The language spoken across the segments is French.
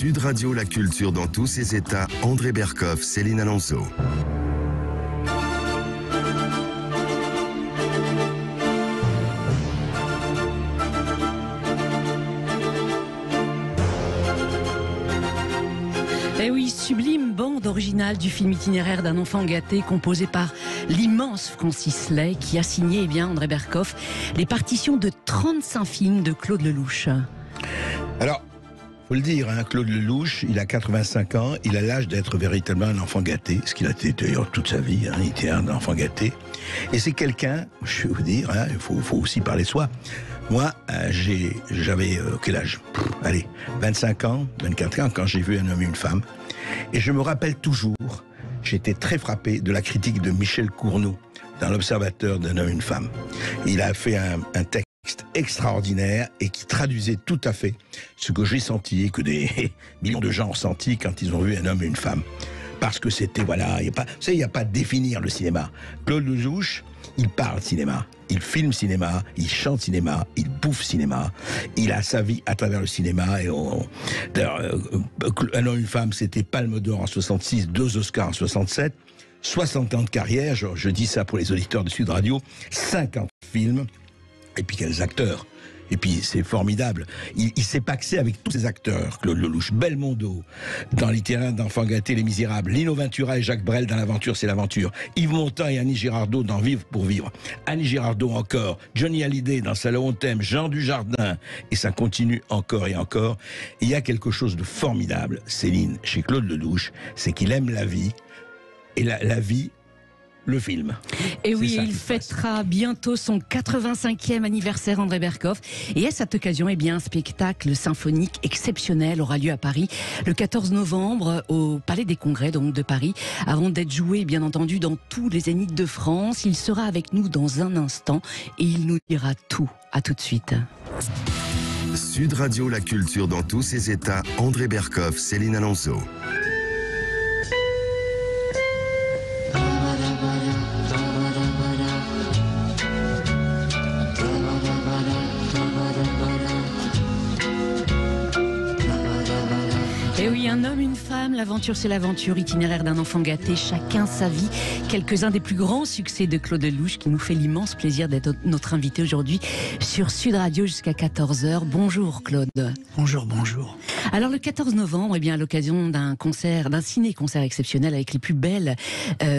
Sud Radio, la culture dans tous ses états. André Berkoff, Céline Alonso. Eh oui, sublime bande originale du film Itinéraire d'un enfant gâté, composé par l'immense Francis Lay, qui a signé, André Berkoff, les partitions de 35 films de Claude Lelouch. Alors, faut le dire, Claude Lelouch, il a 85 ans, il a l'âge d'être véritablement un enfant gâté, ce qu'il a été d'ailleurs toute sa vie, il était un enfant gâté. Et c'est quelqu'un, je vais vous dire, il faut aussi parler de soi. Moi, j'avais quel âge ? Allez, 25 ans, 24 ans, quand j'ai vu Un homme et une femme. Et je me rappelle toujours, j'étais très frappé de la critique de Michel Cournot dans l'Observateur d'Un homme et une femme. Il a fait un texte extraordinaire et qui traduisait tout à fait ce que j'ai senti et que des millions de gens ont senti quand ils ont vu Un homme et une femme. Parce que c'était, voilà, il n'y a pas à définir le cinéma. Claude Lelouch, il parle cinéma, il filme cinéma, il chante cinéma, il bouffe cinéma, il a sa vie à travers le cinéma. Et d'ailleurs, Un homme et une femme, c'était Palme d'Or en 66, 2 Oscars en 67, 60 ans de carrière, je dis ça pour les auditeurs de Sud Radio, 50 films, et puis quels acteurs. Et puis c'est formidable. Il s'est paxé avec tous ces acteurs. Claude Lelouch, Belmondo, dans L'Itinéraire d'enfant gâté, Les Misérables, Lino Ventura et Jacques Brel dans L'Aventure, c'est l'aventure. Yves Montand et Annie Girardot dans Vivre pour vivre. Annie Girardot encore. Johnny Hallyday dans Salon on t'aime. Jean Dujardin. Et ça continue encore et encore. Et il y a quelque chose de formidable, Céline, chez Claude Lelouch, c'est qu'il aime la vie. Et la vie, le film. Et oui, il fêtera bientôt son 85e anniversaire, André Berkoff. Et à cette occasion, un spectacle symphonique exceptionnel aura lieu à Paris le 14 novembre au Palais des Congrès donc de Paris. Avant d'être joué, bien entendu, dans tous les zéniths de France, il sera avec nous dans un instant et il nous dira tout. À tout de suite. Sud Radio, la culture dans tous ses états. André Berkoff, Céline Alonso. Et oui, Un homme, une femme, l'aventure c'est l'aventure, Itinéraire d'un enfant gâté, chacun sa vie. Quelques-uns des plus grands succès de Claude Lelouch qui nous fait l'immense plaisir d'être notre invité aujourd'hui sur Sud Radio jusqu'à 14h. Bonjour Claude. Bonjour, bonjour. Alors le 14 novembre, à l'occasion d'un ciné-concert exceptionnel avec les plus belles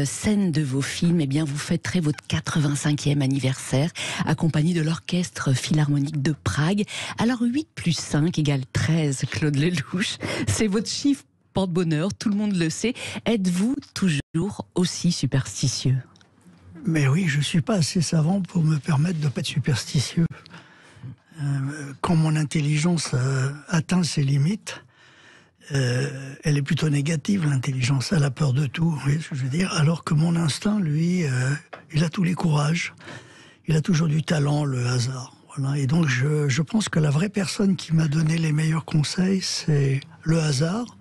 scènes de vos films, vous fêterez votre 85e anniversaire accompagné de l'Orchestre Philharmonique de Prague. Alors 8 plus 5 égale 13, Claude Lelouch. C'est votre chiffre porte-bonheur, tout le monde le sait. Êtes-vous toujours aussi superstitieux ? Mais oui, je ne suis pas assez savant pour me permettre de ne pas être superstitieux. Quand mon intelligence atteint ses limites, elle est plutôt négative, l'intelligence. Elle a peur de tout, vous voyez ce que je veux dire. Alors que mon instinct, lui, il a tous les courages. Il a toujours du talent, le hasard. Voilà. Et donc, je pense que la vraie personne qui m'a donné les meilleurs conseils, c'est le hasard.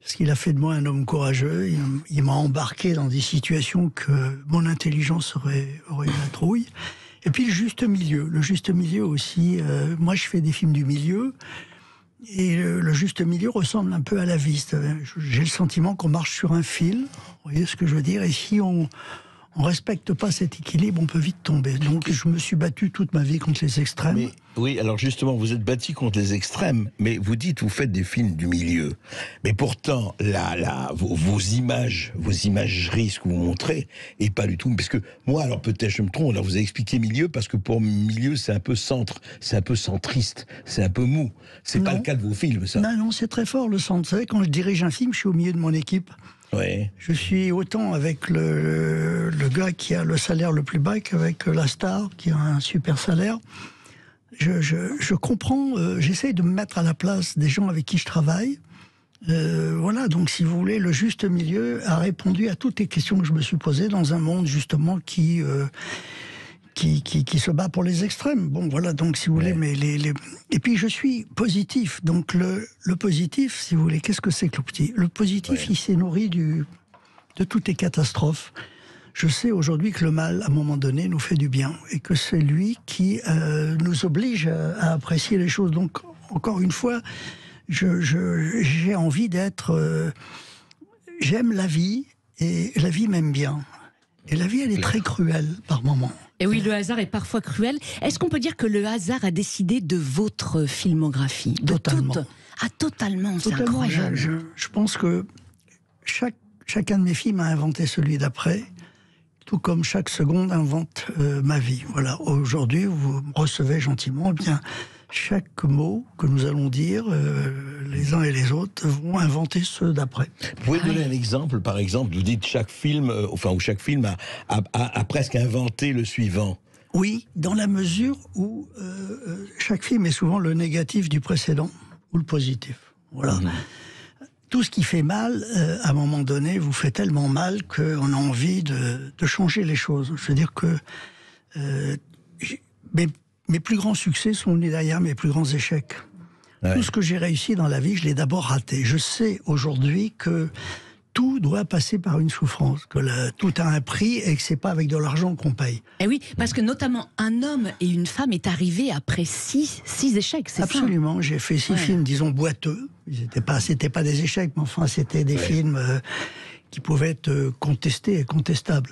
Parce qu'il a fait de moi un homme courageux. Il m'a embarqué dans des situations que mon intelligence aurait eu la trouille. Et puis le juste milieu aussi. Moi, je fais des films du milieu. Et le juste milieu ressemble un peu à la vie. J'ai le sentiment qu'on marche sur un fil. Vous voyez ce que je veux dire ? Et si on respecte pas cet équilibre, on peut vite tomber. Donc je me suis battu toute ma vie contre les extrêmes. Mais, oui, alors justement, vous êtes battu contre les extrêmes, mais vous dites, vous faites des films du milieu. Mais pourtant, vos imageries, ce que vous montrez, et pas du tout. Parce que moi, alors peut-être je me trompe, alors vous avez expliqué milieu, parce que pour milieu, c'est un peu centre, c'est un peu centriste, c'est un peu mou. C'est pas le cas de vos films, ça. Non, c'est très fort le centre. Vous savez, quand je dirige un film, je suis au milieu de mon équipe. Ouais. Je suis autant avec le gars qui a le salaire le plus bas qu'avec la star qui a un super salaire. Je comprends, j'essaye de me mettre à la place des gens avec qui je travaille. Voilà, donc si vous voulez, le juste milieu a répondu à toutes les questions que je me suis posées dans un monde justement qui se bat pour les extrêmes. Bon, voilà, donc si vous voulez, mais et puis je suis positif. Donc le positif, si vous voulez, qu'est-ce que c'est que le positif ? Le positif, il s'est nourri de toutes les catastrophes. Je sais aujourd'hui que le mal, à un moment donné, nous fait du bien, et que c'est lui qui nous oblige à apprécier les choses. Donc, encore une fois, j'ai envie d'être... j'aime la vie, et la vie m'aime bien. Et la vie, elle est très cruelle par moments. Et oui, le hasard est parfois cruel. Est-ce qu'on peut dire que le hasard a décidé de votre filmographie? Totalement. Totalement, c'est Totalement. incroyable. Je pense que chacun de mes films a inventé celui d'après, tout comme chaque seconde invente ma vie. Voilà. Aujourd'hui, vous me recevez gentiment, eh bien, chaque mot que nous allons dire, les uns et les autres vont inventer ceux d'après. Vous pouvez donner un exemple, par exemple, vous dites chaque film, où chaque film a presque inventé le suivant. Oui, dans la mesure où chaque film est souvent le négatif du précédent ou le positif. Voilà. Tout ce qui fait mal, à un moment donné, vous fait tellement mal qu'on a envie de changer les choses. Je veux dire que mes plus grands succès sont nés derrière mes plus grands échecs. Ouais. Tout ce que j'ai réussi dans la vie, je l'ai d'abord raté. Je sais aujourd'hui que tout doit passer par une souffrance, que tout a un prix et que c'est pas avec de l'argent qu'on paye. Et oui, parce que notamment un homme et une femme est arrivé après six échecs, c'est ça? Absolument, j'ai fait 6 films, disons, boiteux. C'était pas des échecs, mais enfin, c'était des films qui pouvaient être contestés et contestables.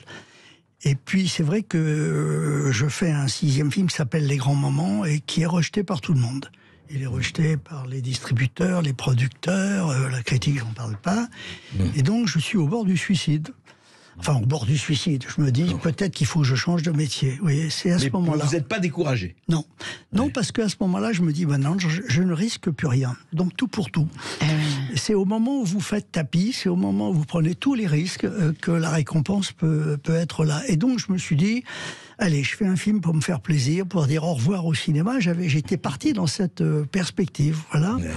Et puis, c'est vrai que je fais un 6e film qui s'appelle Les Grands Moments et qui est rejeté par tout le monde. Il est rejeté par les distributeurs, les producteurs, la critique, j'en parle pas. Et donc, je suis au bord du suicide. Enfin, au bord du suicide. Je me dis, peut-être qu'il faut que je change de métier. Oui, c'est à ce moment-là. Vous n'êtes pas découragé? Non. Non, parce qu'à ce moment-là, je me dis, non, je ne risque plus rien. Donc, tout pour tout. C'est au moment où vous faites tapis, c'est au moment où vous prenez tous les risques que la récompense peut être là. Et donc, je me suis dit, allez, je fais un film pour me faire plaisir, pour dire au revoir au cinéma. J'étais parti dans cette perspective, voilà. Ouais.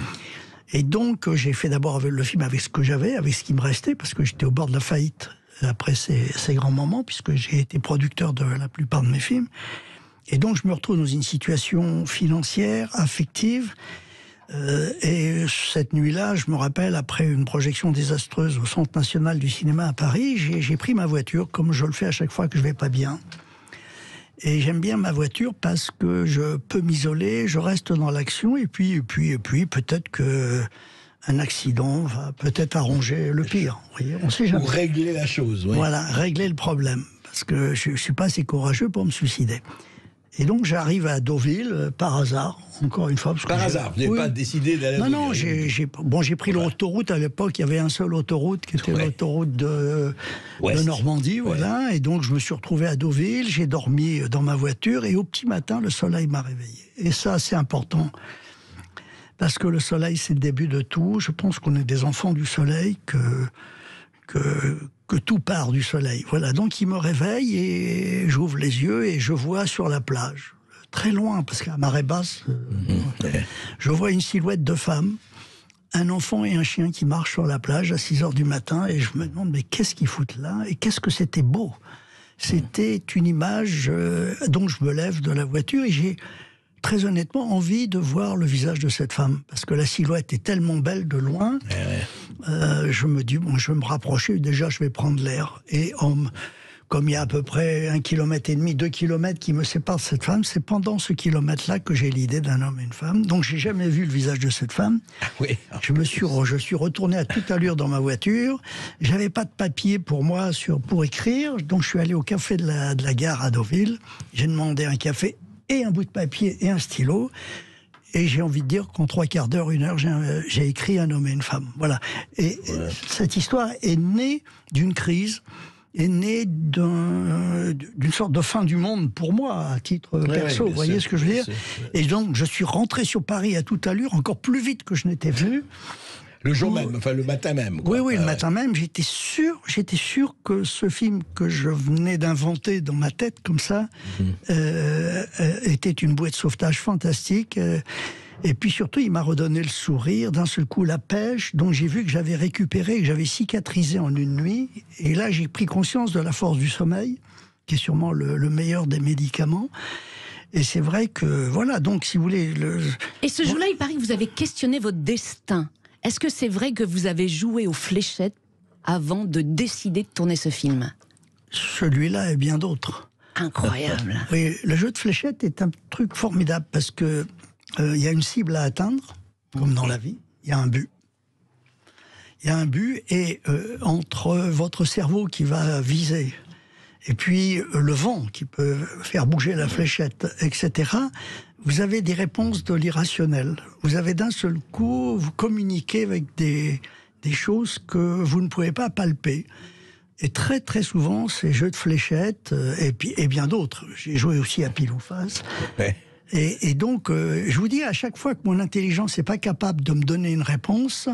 Et donc, j'ai fait d'abord le film avec ce que j'avais, avec ce qui me restait, parce que j'étais au bord de la faillite après ces grands moments, puisque j'ai été producteur de la plupart de mes films. Et donc, je me retrouve dans une situation financière, affective. Et cette nuit-là, je me rappelle, après une projection désastreuse au Centre National du Cinéma à Paris, j'ai pris ma voiture, comme je le fais à chaque fois que je vais pas bien. Et j'aime bien ma voiture parce que je peux m'isoler, je reste dans l'action, et puis peut-être que un accident va peut-être arranger le pire. Vous voyez, on sait jamais. Ou régler la chose, oui. Voilà, régler le problème. Parce que je suis pas assez courageux pour me suicider. Et donc j'arrive à Deauville, par hasard, encore une fois. Parce par hasard, vous n'avez pas décidé d'aller à Deauville? Non, j'ai pris l'autoroute à l'époque, il y avait un seul autoroute, qui était l'autoroute de Normandie, voilà. Et donc je me suis retrouvé à Deauville, j'ai dormi dans ma voiture, et au petit matin, le soleil m'a réveillé. Et ça, c'est important. Parce que le soleil, c'est le début de tout. Je pense qu'on est des enfants du soleil, que tout part du soleil. Voilà, donc il me réveille et j'ouvre les yeux et je vois sur la plage, très loin, parce qu'à marée basse, je vois une silhouette de femme, un enfant et un chien qui marchent sur la plage à 6h du matin, et je me demande, mais qu'est-ce qu'ils foutent là? Et qu'est-ce que c'était beau! C'était une image, donc je me lève de la voiture et j'ai très honnêtement envie de voir le visage de cette femme, parce que la silhouette est tellement belle de loin. Je me dis, bon, je vais me rapprocher, déjà je vais prendre l'air. Et comme il y a à peu près 1,5 km, 2 km qui me séparent de cette femme, c'est pendant ce kilomètre-là que j'ai l'idée d'un homme et une femme. Donc j'ai jamais vu le visage de cette femme. Oui. Je suis retourné à toute allure dans ma voiture. J'avais pas de papier pour moi pour écrire, donc je suis allé au café de la gare à Deauville. J'ai demandé un café et un bout de papier et un stylo. Et j'ai envie de dire qu'en 3/4 d'heure, 1 heure, j'ai écrit un homme et une femme. Voilà. Et cette histoire est née d'une crise, est née d'une sorte de fin du monde pour moi, à titre perso. Vous voyez ce que je veux dire? Et donc, je suis rentré sur Paris à toute allure, encore plus vite que je n'étais venu. Le jour même, enfin le matin même. Quoi. Oui, le matin même, j'étais sûr que ce film que je venais d'inventer dans ma tête, comme ça, était une bouée de sauvetage fantastique. Et puis surtout, il m'a redonné le sourire, d'un seul coup la pêche. Donc j'ai vu que j'avais récupéré, que j'avais cicatrisé en une nuit. Et là, j'ai pris conscience de la force du sommeil, qui est sûrement le meilleur des médicaments. Et c'est vrai que, voilà, donc si vous voulez... Et ce jour-là, il paraît que vous avez questionné votre destin. Est-ce que c'est vrai que vous avez joué aux fléchettes avant de décider de tourner ce film? Celui-là et bien d'autres. Incroyable. Oui, le jeu de fléchettes est un truc formidable parce que il y a une cible à atteindre, comme dans la vie. Il il y a un but. Il y a un but, et entre votre cerveau qui va viser, et puis le vent qui peut faire bouger la fléchette, etc., vous avez des réponses de l'irrationnel. Vous avez d'un seul coup, vous communiquez avec des choses que vous ne pouvez pas palper. Et très très souvent, ces jeux de fléchettes, et bien d'autres. J'ai joué aussi à pile ou face. Ouais. Et donc, je vous dis, à chaque fois que mon intelligence n'est pas capable de me donner une réponse,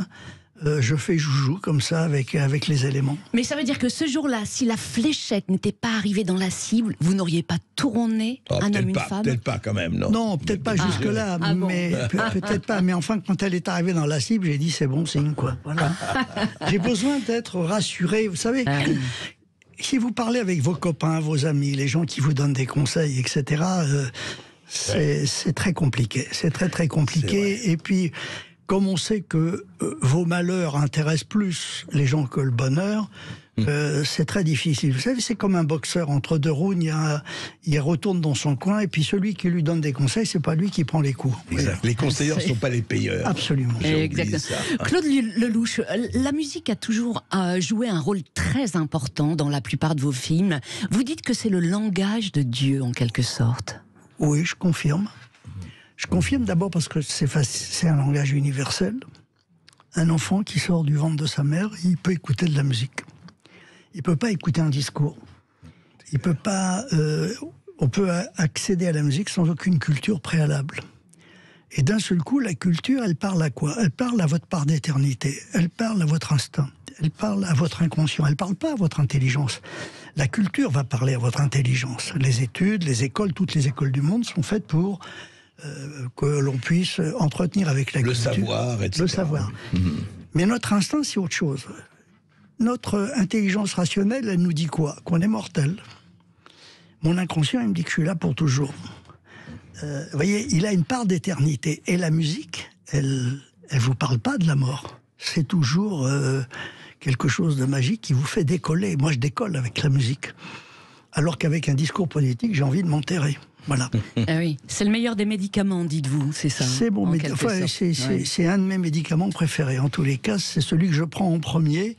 je fais joujou comme ça avec les éléments. Mais ça veut dire que ce jour-là, si la fléchette n'était pas arrivée dans la cible, vous n'auriez pas tourné un homme, une femme? Peut-être pas quand même, non. Non, peut-être pas jusque-là, mais peut-être pas. Mais enfin, quand elle est arrivée dans la cible, j'ai dit c'est bon signe, quoi. Voilà. J'ai besoin d'être rassuré. Vous savez, si vous parlez avec vos copains, vos amis, les gens qui vous donnent des conseils, etc., c'est très compliqué. C'est très très compliqué. Et puis, comme on sait que vos malheurs intéressent plus les gens que le bonheur, c'est très difficile. Vous savez, c'est comme un boxeur entre deux rounds, il retourne dans son coin, et puis celui qui lui donne des conseils, c'est pas lui qui prend les coups. Exact. Les conseillers ne sont pas les payeurs. Absolument. Exactement. Claude Lelouch, la musique a toujours joué un rôle très important dans la plupart de vos films. Vous dites que c'est le langage de Dieu, en quelque sorte. Oui, je confirme. Je confirme d'abord parce que c'est un langage universel. Un enfant qui sort du ventre de sa mère, il peut écouter de la musique. Il ne peut pas écouter un discours. Il peut pas, on peut accéder à la musique sans aucune culture préalable. Et d'un seul coup, la culture, elle parle à quoi? Elle parle à votre part d'éternité. Elle parle à votre instinct. Elle parle à votre inconscient. Elle ne parle pas à votre intelligence. La culture va parler à votre intelligence. Les études, les écoles, toutes les écoles du monde sont faites pour que l'on puisse entretenir avec la culture. Le savoir, etc. Le savoir. Mais notre instinct, c'est autre chose. Notre intelligence rationnelle, elle nous dit quoi? Qu'on est mortel. Mon inconscient, il me dit que je suis là pour toujours. Vous voyez, il a une part d'éternité. Et la musique, elle vous parle pas de la mort. C'est toujours quelque chose de magique qui vous fait décoller. Moi, je décolle avec la musique. Alors qu'avec un discours politique, j'ai envie de m'enterrer. Voilà. Ah oui, c'est le meilleur des médicaments, dites-vous, c'est ça? C'est bon, c'est un de mes médicaments préférés. En tous les cas, c'est celui que je prends en premier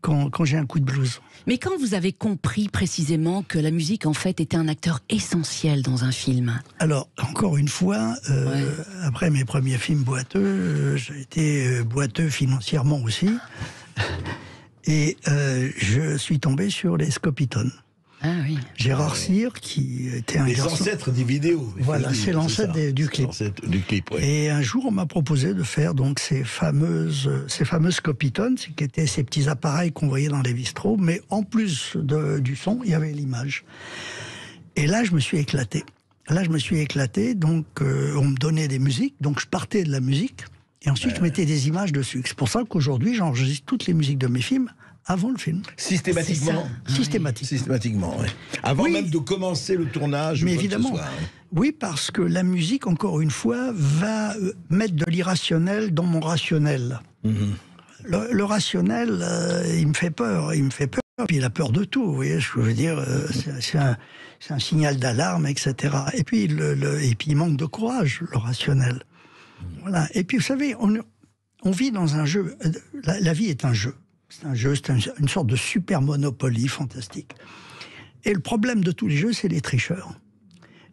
quand j'ai un coup de blues. Mais quand vous avez compris précisément que la musique, en fait, était un acteur essentiel dans un film? Alors, encore une fois, après mes premiers films boiteux, j'ai été boiteux financièrement aussi. Et je suis tombé sur les Scopitones. Ah oui. Gérard Cyr, qui était un les ancêtres des vidéos. Voilà, c'est l'ancêtre du clip. Du clip, ouais. Et un jour, on m'a proposé de faire donc ces fameuses Scopitones, qui étaient ces petits appareils qu'on voyait dans les bistrots, mais en plus du son, il y avait l'image. Et là, je me suis éclaté. Donc on me donnait des musiques, donc je partais de la musique, et ensuite je mettais des images dessus. C'est pour ça qu'aujourd'hui, j'enregistre toutes les musiques de mes films avant le film. Systématiquement. Systématiquement, oui. Avant même de commencer le tournage. Mais évidemment. Oui, parce que la musique, encore une fois, va mettre de l'irrationnel dans mon rationnel. Le rationnel, il me fait peur. Puis il a peur de tout, vous voyez, je veux dire, c'est un signal d'alarme, etc. Et puis, il manque de courage, le rationnel. Voilà. Et puis, vous savez, on vit dans un jeu. La vie est un jeu. C'est un jeu, c'est une sorte de super Monopoly fantastique. Et le problème de tous les jeux, c'est les tricheurs.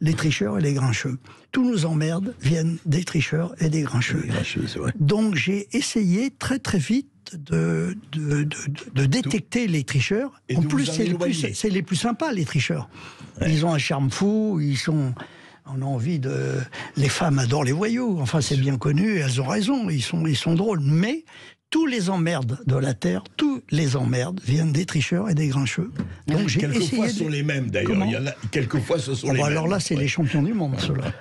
Les tricheurs et les grincheux. Tous nos emmerdes viennent des tricheurs et des grincheux. C'est vrai. Donc j'ai essayé très très vite de détecter les tricheurs. En plus, c'est les plus sympas, les tricheurs. Ouais. Ils ont un charme fou, on a envie de... Les femmes adorent les voyous, enfin c'est bien connu, elles ont raison, ils sont drôles, mais... Tous les emmerdes de la Terre, tous les emmerdes viennent des tricheurs et des grincheux. Donc j'ai essayé. Quelquefois, ce sont les mêmes d'ailleurs. Il y en a, quelquefois, ce sont les mêmes. Alors là, c'est les champions du monde, ceux-là.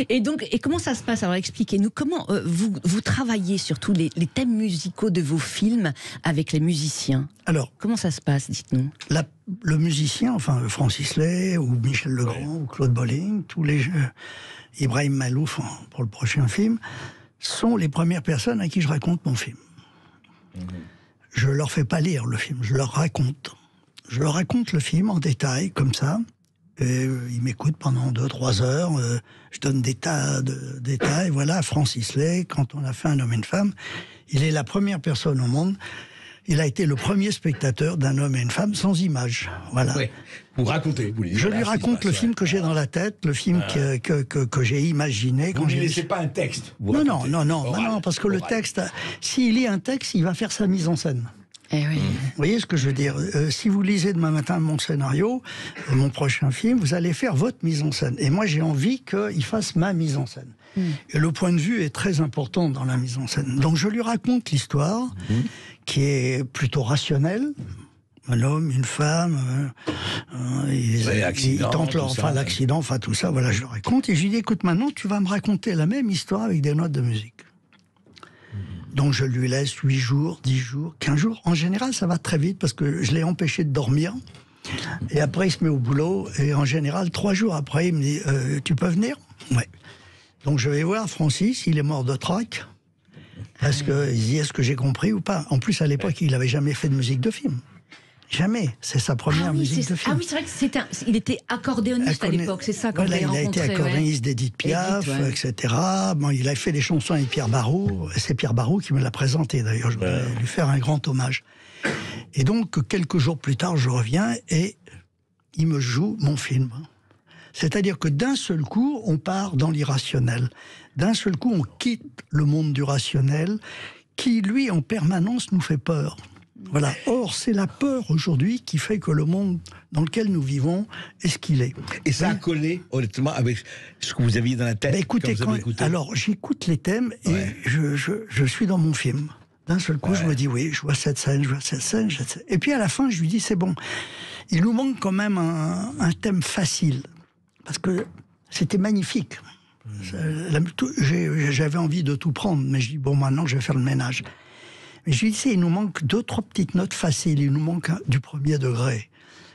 Et comment ça se passe? Alors expliquez-nous, comment vous travaillez surtout les thèmes musicaux de vos films avec les musiciens? Alors, comment ça se passe, dites-nous? Le musicien, enfin Francis Lay, ou Michel Legrand, ou Claude Bolling, tous les Ibrahim Malouf pour le prochain film, sont les premières personnes à qui je raconte mon film. Je leur fais pas lire le film, je leur raconte. Je leur raconte le film en détail, comme ça, Et il m'écoute pendant 2-3 heures. Je donne des tas de détails. Voilà, Francis Lay, quand on a fait Un homme et une femme, il est la première personne au monde. Il a été le premier spectateur d'un homme et une femme sans image. Voilà. Ouais. Vous racontez, vous lui dites, Je voilà lui ce qui se raconte passe, le film que j'ai dans la tête, le film que j'ai imaginé. Vous ne lui laissez pas un texte. Vous racontez. Non, parce que le texte, s'il lit un texte, il va faire sa mise en scène. Eh oui. Vous voyez ce que je veux dire? Si vous lisez demain matin mon scénario, mon prochain film, vous allez faire votre mise en scène. Et moi, j'ai envie qu'il fasse ma mise en scène. Et le point de vue est très important dans la mise en scène. Donc je lui raconte l'histoire, qui est plutôt rationnelle. Un homme, une femme, ils tentent l'accident, enfin tout ça, voilà, je le raconte. Et je lui dis, écoute, maintenant, tu vas me raconter la même histoire avec des notes de musique. Donc je lui laisse 8 jours, 10 jours, 15 jours. En général, ça va très vite parce que je l'ai empêché de dormir. Et après, il se met au boulot. Et en général, 3 jours après, il me dit, tu peux venir? Ouais. Donc je vais voir Francis, il est mort de trac. Parce qu'il dit, est-ce que j'ai compris ou pas? En plus, à l'époque, il n'avait jamais fait de musique de film. Jamais. C'est sa première musique de film. Ah oui, c'est vrai qu'il était accordéoniste à l'époque, c'est ça, quand voilà, vous l'avez rencontré. Il a été accordéoniste d'Edith Piaf, etc. Bon, il a fait des chansons avec Pierre Barrault. C'est Pierre Barrault qui me l'a présenté, d'ailleurs. Je voudrais lui faire un grand hommage. Et donc, quelques jours plus tard, je reviens et il me joue mon film. C'est-à-dire que d'un seul coup, on part dans l'irrationnel. D'un seul coup, on quitte le monde du rationnel qui, lui, en permanence, nous fait peur. Voilà. Or, c'est la peur aujourd'hui qui fait que le monde dans lequel nous vivons est ce qu'il est. Et ça a collé, honnêtement, avec ce que vous aviez dans la tête. Écoutez, alors j'écoute les thèmes et je suis dans mon film. D'un seul coup, je me dis, oui, je vois cette scène, je vois cette scène. Et puis à la fin, je lui dis, c'est bon. Il nous manque quand même un thème facile. Parce que c'était magnifique. J'avais envie de tout prendre, mais je dis, bon, maintenant, je vais faire le ménage. Mais je lui dis, il nous manque 2-3 petites notes faciles. Il nous manque du premier degré.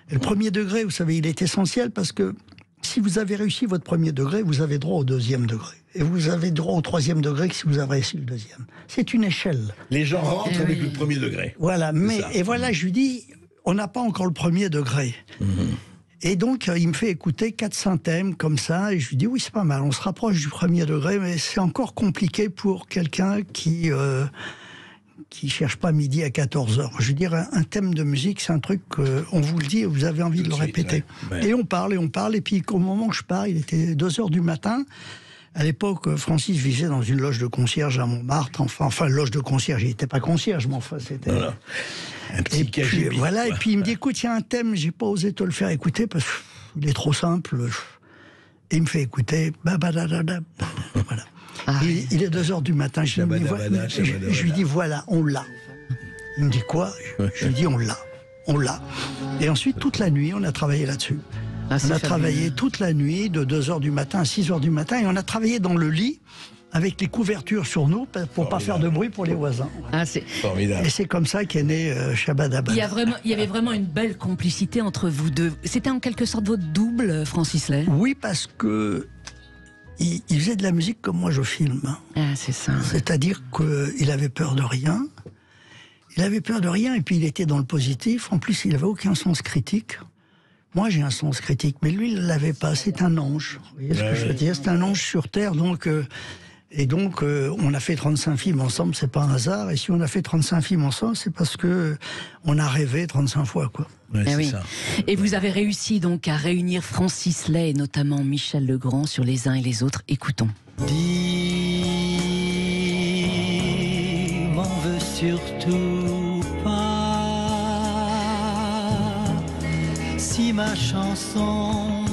Et le premier degré, vous savez, il est essentiel parce que si vous avez réussi votre premier degré, vous avez droit au deuxième degré. Et vous avez droit au troisième degré si vous avez réussi le deuxième. C'est une échelle. Les gens rentrent avec le premier degré. Voilà, et voilà, je lui dis, on n'a pas encore le premier degré. Et donc, il me fait écouter 4-5 thèmes comme ça, et je lui dis, oui, c'est pas mal, on se rapproche du premier degré, mais c'est encore compliqué pour quelqu'un qui cherche pas midi à 14h. Je veux dire, un thème de musique, c'est un truc qu'on vous le dit et vous avez envie de le répéter. Et on parle, et puis au moment où je pars, il était 2h du matin. À l'époque, Francis vivait dans une loge de concierge à Montmartre, enfin loge de concierge, il n'était pas concierge, mais enfin, c'était... Voilà. Un petit KGB. Voilà, et puis il me dit, écoute, il y a un thème, j'ai pas osé te le faire écouter, parce qu'il est trop simple. Et il me fait écouiter, voilà. Il est 2h du matin, je lui dis, voilà, on l'a. Il me dit, quoi? Je lui dis, on l'a. Et ensuite, toute la nuit, on a travaillé là-dessus. On a travaillé toute la nuit, de 2h du matin à 6h du matin, et on a travaillé dans le lit, avec les couvertures sur nous, pour pas faire de bruit pour les voisins. C'est formidable. Et c'est comme ça qu'est né Shabadabada. Il y avait vraiment une belle complicité entre vous deux. C'était en quelque sorte votre double, Francis Lay? Oui, parce que il faisait de la musique comme moi je filme. C'est ça. C'est-à-dire qu'il avait peur de rien. Il avait peur de rien, et puis il était dans le positif. En plus, il n'avait aucun sens critique. Moi, j'ai un sens critique, mais lui, il ne l'avait pas. C'est un ange. Vous voyez ce que je veux dire? C'est un ange sur Terre, donc... on a fait 35 films ensemble, c'est pas un hasard. Et si on a fait 35 films ensemble, c'est parce que on a rêvé 35 fois, quoi. Oui. Ça. Et vous avez réussi donc à réunir Francis Lay et notamment Michel Legrand sur Les uns et les autres. Écoutons. Dis, m'en veux surtout pas si ma chanson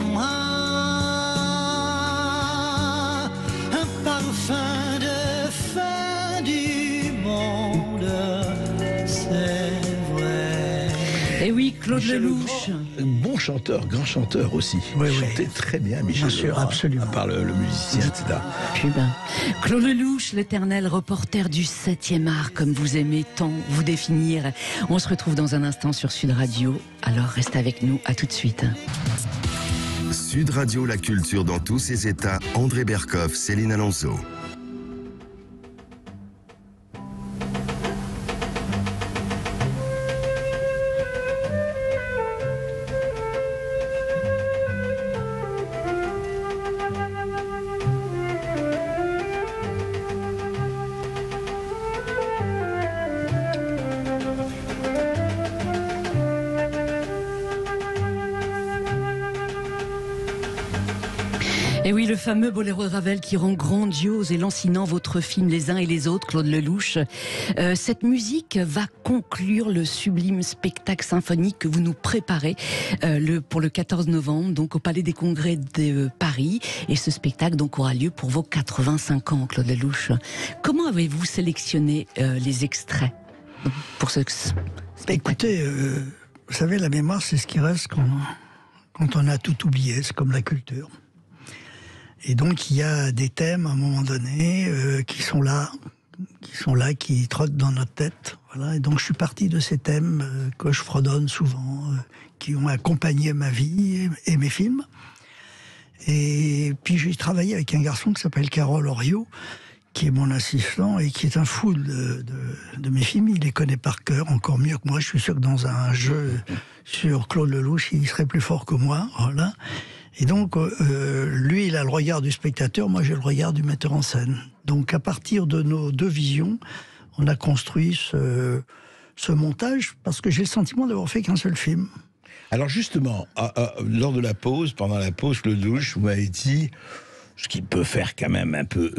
fin de fin du monde, c'est vrai. Et oui, Claude Lelouch. Bon chanteur, grand chanteur aussi. Il chantait très bien, Michel. Bien sûr, absolument. À part le musicien, etc. Claude Lelouch, l'éternel reporter du 7e art, comme vous aimez tant vous définir. On se retrouve dans un instant sur Sud Radio. Alors reste avec nous, à tout de suite. Sud Radio, la culture dans tous ses états. André Berkoff, Céline Alonso. Et oui, le fameux boléro de Ravel qui rend grandiose et lancinant votre film Les uns et les autres, Claude Lelouch. Cette musique va conclure le sublime spectacle symphonique que vous nous préparez pour le 14 novembre, donc au Palais des Congrès de Paris. Et ce spectacle donc aura lieu pour vos 85 ans, Claude Lelouch. Comment avez-vous sélectionné les extraits pour ce spectacle? Écoutez, vous savez, la mémoire, c'est ce qui reste quand on a tout oublié. C'est comme la culture. Et donc, il y a des thèmes, à un moment donné, qui sont là, qui trottent dans notre tête. Voilà. Et donc, je suis parti de ces thèmes que je fredonne souvent, qui ont accompagné ma vie et mes films. Et puis, j'ai travaillé avec un garçon qui s'appelle Carole Oriot, qui est mon assistant et qui est un fou de mes films. Il les connaît par cœur, encore mieux que moi. Je suis sûr que dans un jeu sur Claude Lelouch, il serait plus fort que moi. Voilà. Et donc, lui, il a le regard du spectateur, moi j'ai le regard du metteur en scène. Donc, à partir de nos deux visions, on a construit ce montage, parce que j'ai le sentiment d'avoir fait qu'un seul film. Alors justement, lors de la pause, pendant la pause, Claude Lelouch, vous m'avez dit, ce qui peut faire quand même un peu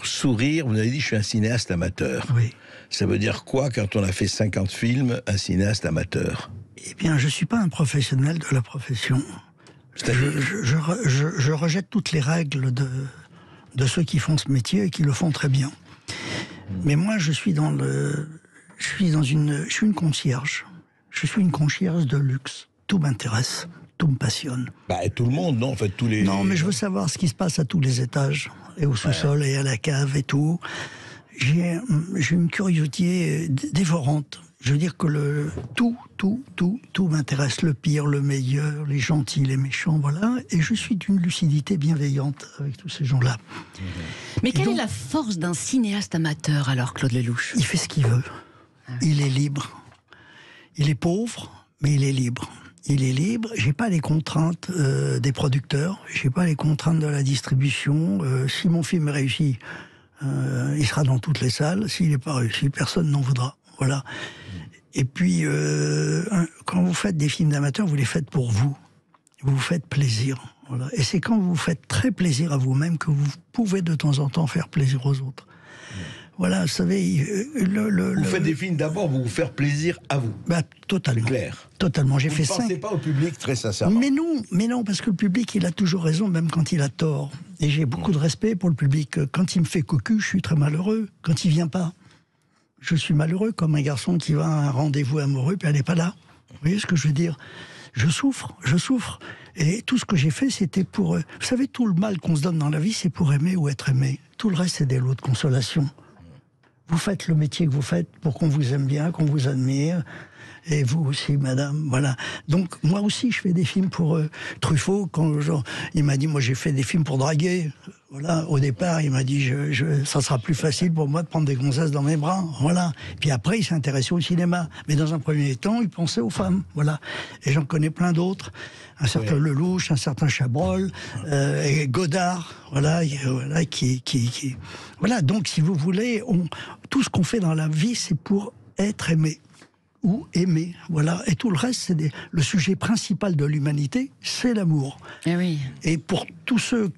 sourire, vous avez dit, je suis un cinéaste amateur. Oui. Ça veut dire quoi quand on a fait 50 films, un cinéaste amateur? Eh bien, je ne suis pas un professionnel de la profession. Je rejette toutes les règles de ceux qui font ce métier et qui le font très bien. Mais moi, je suis une concierge. Je suis une concierge de luxe. Tout m'intéresse, tout me passionne. Bah, tout le monde, non? En fait, tous les... Non, mais je veux savoir ce qui se passe à tous les étages, et au sous-sol, et à la cave, et tout. J'ai une curiosité dévorante. Je veux dire que tout m'intéresse, le pire, le meilleur, les gentils, les méchants, voilà. Et je suis d'une lucidité bienveillante avec tous ces gens-là. Mais quelle est la force d'un cinéaste amateur, alors, Claude Lelouch? Il fait ce qu'il veut. Il est libre. Il est pauvre, mais il est libre. Il est libre. J'ai pas les contraintes des producteurs. J'ai pas les contraintes de la distribution. Si mon film est réussi, il sera dans toutes les salles. S'il n'est pas réussi, personne n'en voudra. Voilà. Et puis, quand vous faites des films d'amateurs, vous les faites pour vous. Vous vous faites plaisir. Voilà. Et c'est quand vous faites très plaisir à vous-même que vous pouvez de temps en temps faire plaisir aux autres. Voilà, vous savez... vous faites des films d'abord pour vous faire plaisir à vous. Bah, totalement. C'est clair. Totalement. J'ai fait vous ne pensez pas au public, très sincèrement. Mais non, parce que le public, il a toujours raison, même quand il a tort. Et j'ai beaucoup de respect pour le public. Quand il me fait cocu, je suis très malheureux. Quand il vient pas, je suis malheureux, comme un garçon qui va à un rendez-vous amoureux, puis elle n'est pas là. Vous voyez ce que je veux dire? Je souffre. Et tout ce que j'ai fait, c'était pour... Vous savez, tout le mal qu'on se donne dans la vie, c'est pour aimer ou être aimé. Tout le reste, c'est des lots de consolation. Vous faites le métier que vous faites pour qu'on vous aime bien, qu'on vous admire. Et vous aussi, madame, voilà. Donc, moi aussi, je fais des films pour Truffaut. Il m'a dit, moi, j'ai fait des films pour draguer. Voilà. Au départ, il m'a dit, ça sera plus facile pour moi de prendre des gonzesses dans mes bras. Voilà. Puis après, il s'est intéressé au cinéma. Mais dans un premier temps, il pensait aux femmes. Voilà. Et j'en connais plein d'autres. Un certain Lelouch, un certain Chabrol, et Godard. Voilà. Voilà. Donc, si vous voulez, tout ce qu'on fait dans la vie, c'est pour être aimé. Ou aimer, voilà. Et tout le reste, c'est le sujet principal de l'humanité, c'est l'amour. Eh oui. Et pour tous ceux...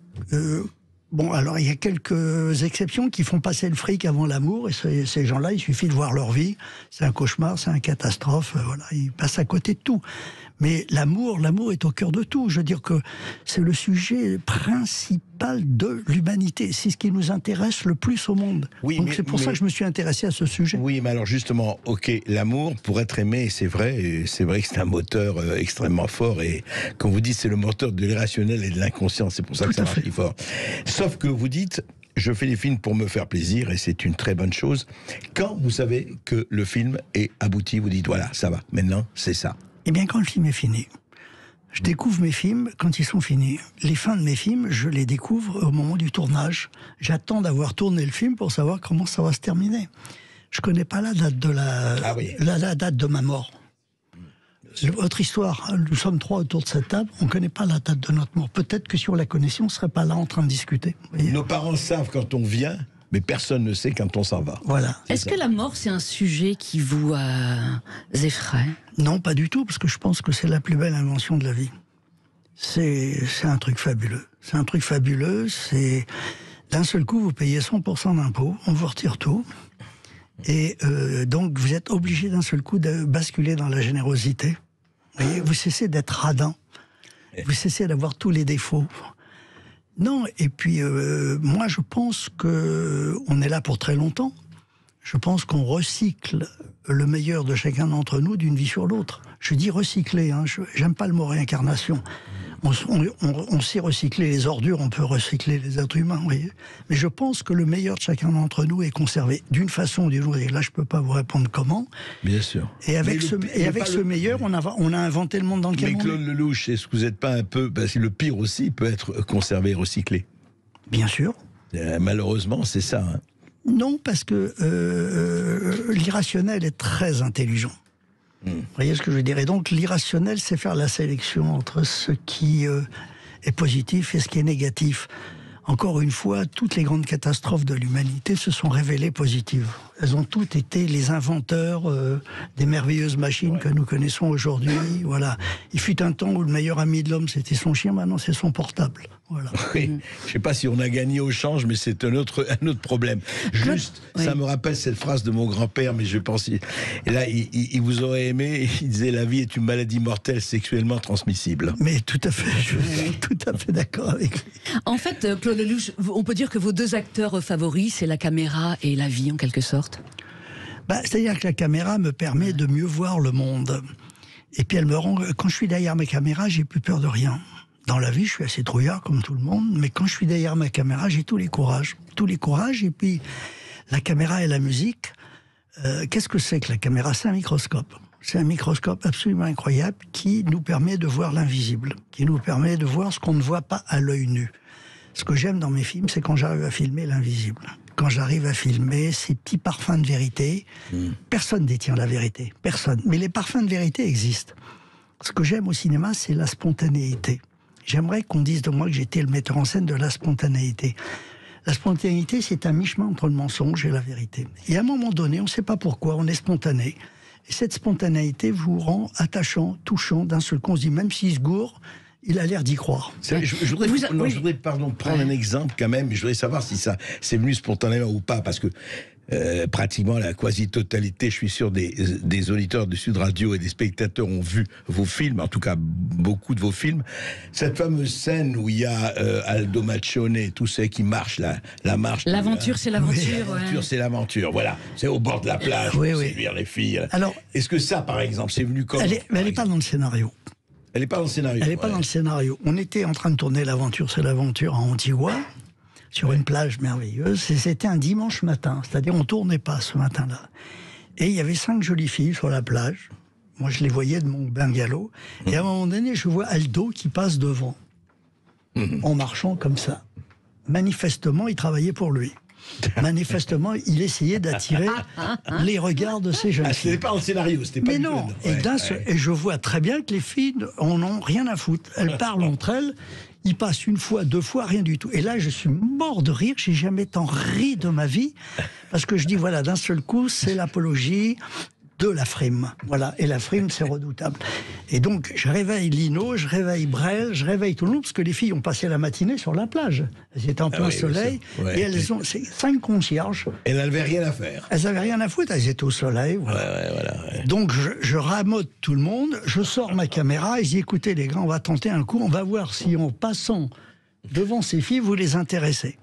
bon, alors il y a quelques exceptions qui font passer le fric avant l'amour, et ces gens-là, il suffit de voir leur vie. C'est un cauchemar, c'est une catastrophe, voilà, ils passent à côté de tout. Mais l'amour est au cœur de tout. Je veux dire que c'est le sujet principal de l'humanité. C'est ce qui nous intéresse le plus au monde. Oui, donc c'est pour ça que je me suis intéressé à ce sujet. Oui, mais alors justement, ok, l'amour, pour être aimé, c'est vrai que c'est un moteur extrêmement fort. Et comme vous dites, c'est le moteur de l'irrationnel et de l'inconscient. C'est pour ça que ça marche si fort. Sauf que vous dites... Je fais des films pour me faire plaisir, et c'est une très bonne chose. Quand vous savez que le film est abouti, vous dites, voilà, ça va, maintenant, c'est ça. Eh bien, quand le film est fini, je découvre mes films quand ils sont finis. Les fins de mes films, je les découvre au moment du tournage. J'attends d'avoir tourné le film pour savoir comment ça va se terminer. Je ne connais pas la date la date de ma mort. Votre histoire, nous sommes trois autour de cette table, on ne connaît pas la date de notre mort. Peut-être que si on la connaissait, on ne serait pas là en train de discuter. Nos parents savent quand on vient, mais personne ne sait quand on s'en va. Voilà. Est-ce que la mort, c'est un sujet qui vous effraie? Non, pas du tout, parce que je pense que c'est la plus belle invention de la vie. C'est un truc fabuleux. C'est un truc fabuleux, c'est... D'un seul coup, vous payez 100% d'impôts, on vous retire tout. Et donc, vous êtes obligé d'un seul coup de basculer dans la générosité. Vous voyez, vous cessez d'être radin. Vous cessez d'avoir tous les défauts. Non, et puis, moi, je pense qu'on est là pour très longtemps. Je pense qu'on recycle le meilleur de chacun d'entre nous d'une vie sur l'autre. Je dis recycler, hein, j'aime pas le mot réincarnation. On sait recycler les ordures, on peut recycler les êtres humains, vous voyez. Mais je pense que le meilleur de chacun d'entre nous est conservé d'une façon ou d'une autre. Et là, je peux pas vous répondre comment. Bien sûr. Et avec ce meilleur, on a inventé le monde dans lequel on est. Mais Claude Lelouch, est-ce que vous n'êtes pas un peu... Parce que le pire aussi peut être conservé et recyclé. Bien sûr. Malheureusement, c'est ça. Hein. Non, parce que l'irrationnel est très intelligent. Vous voyez ce que je veux dire? Et donc l'irrationnel, c'est faire la sélection entre ce qui est positif et ce qui est négatif. Encore une fois, toutes les grandes catastrophes de l'humanité se sont révélées positives. Elles ont toutes été les inventeurs des merveilleuses machines que nous connaissons aujourd'hui. Voilà. Il fut un temps où le meilleur ami de l'homme, c'était son chien, maintenant c'est son portable. Voilà. Oui. Je ne sais pas si on a gagné au change, mais c'est un autre problème. Juste, ça me rappelle cette phrase de mon grand-père, mais je pense... Et là, il vous aurait aimé, il disait « La vie est une maladie mortelle sexuellement transmissible ». Mais tout à fait, je suis tout à fait d'accord avec lui. En fait, Claude Lelouch, on peut dire que vos deux acteurs favoris, c'est la caméra et la vie, en quelque sorte. C'est-à-dire que la caméra me permet de mieux voir le monde. Et puis elle me rend... Quand je suis derrière ma caméra, j'ai plus peur de rien. Dans la vie, je suis assez trouillard comme tout le monde, mais quand je suis derrière ma caméra, j'ai tous les courages. Tous les courages, et puis la caméra et la musique, qu'est-ce que c'est que la caméra? C'est un microscope. C'est un microscope absolument incroyable qui nous permet de voir l'invisible, qui nous permet de voir ce qu'on ne voit pas à l'œil nu. Ce que j'aime dans mes films, c'est quand j'arrive à filmer l'invisible. Quand j'arrive à filmer ces petits parfums de vérité, personne détient la vérité, personne. Mais les parfums de vérité existent. Ce que j'aime au cinéma, c'est la spontanéité. J'aimerais qu'on dise de moi que j'étais le metteur en scène de la spontanéité. La spontanéité, c'est un mi-chemin entre le mensonge et la vérité. Et à un moment donné, on ne sait pas pourquoi, on est spontané. Et cette spontanéité vous rend attachant, touchant, d'un seul coup. On se dit, même s'il se gourre, il a l'air d'y croire. Je voudrais prendre un exemple quand même. Je voudrais savoir si ça c'est venu spontanément ou pas, parce que pratiquement la quasi-totalité, je suis sûr, des auditeurs de Sud Radio et des spectateurs ont vu vos films, en tout cas beaucoup de vos films. Cette fameuse scène où il y a Aldo Maccione, tous ceux qui marchent, la marche... L'aventure, c'est l'aventure. L'aventure, c'est l'aventure, voilà. C'est au bord de la plage, pour séduire les filles. Alors, est-ce que ça, par exemple, c'est venu comme... Elle n'est pas dans le scénario. Elle n'est pas dans le scénario. Elle n'est pas dans le scénario. On était en train de tourner L'aventure, c'est l'aventure à Antigua, sur une plage merveilleuse, et c'était un dimanche matin, c'est-à-dire on tournait pas ce matin-là. Et il y avait 5 jolies filles sur la plage, moi je les voyais de mon bungalow, et à un moment donné je vois Aldo qui passe devant, en marchant comme ça. Manifestement, il travaillait pour lui. Manifestement, il essayait d'attirer les regards de ces jeunes filles. C'était pas dans le scénario, c'était pas... Mais non, et je vois très bien que les filles en ont rien à foutre. Elles parlent entre elles, ils passent une fois, 2 fois, rien du tout. Et là, je suis mort de rire, j'ai jamais tant ri de ma vie, parce que je dis, voilà, d'un seul coup, c'est l'apologie de la frime. Voilà, et la frime, c'est redoutable. Et donc, je réveille Lino, je réveille Brel, je réveille tout le monde, parce que les filles ont passé la matinée sur la plage. Elles étaient en plein soleil, et elles ont... C'est 5 concierges. Elles n'avaient rien à faire. Elles n'avaient rien à foutre, elles étaient au soleil. Voilà. Donc, je ramote tout le monde, je sors ma caméra, et je dis, écoutez les gars, on va tenter un coup, on va voir si en passant devant ces filles, vous les intéressez.